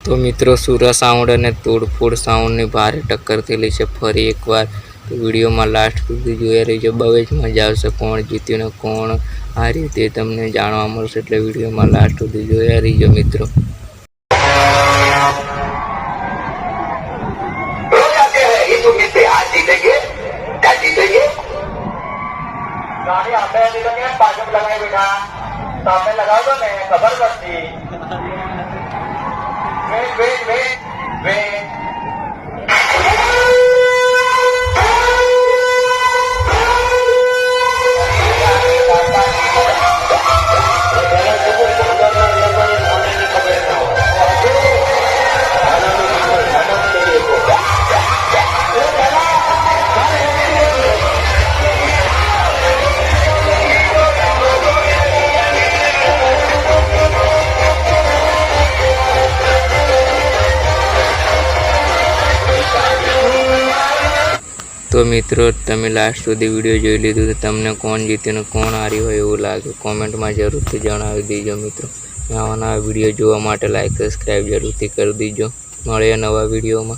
तो मित्रों सूरज साउंड और तोड़फोड़ साउंड ની ભારે ટક્કર થયેલી છે ફરી એકવાર। તો વિડીયોમાં લાસ્ટ સુધી જોયા રહેજો, બહુ જ મજા આવશે। કોણ જીત્યું ને કોણ હાર્યું તે તમને જાણવા મળશે, એટલે વિડીયોમાં લાસ્ટ સુધી જોયા રહેજો મિત્રો। गाड़ी आपने पाजब लगाई बेटा, सामने लगाओ तो नहीं खबर पड़ती। वेट वेट वेट वेट तो मित्रों तमे लास्ट सुधी विडियो जोई लीधुं तो तमने कोण जीत्युं ने कोण हार्युं होय एवुं लागे कॉमेंट में जरूरथी जणावी दीजो मित्रों। नवा नवा विडियो जोवा माटे लाइक सब्सक्राइब जरूरथी करी दीजो। मळीए नवा विडियो में।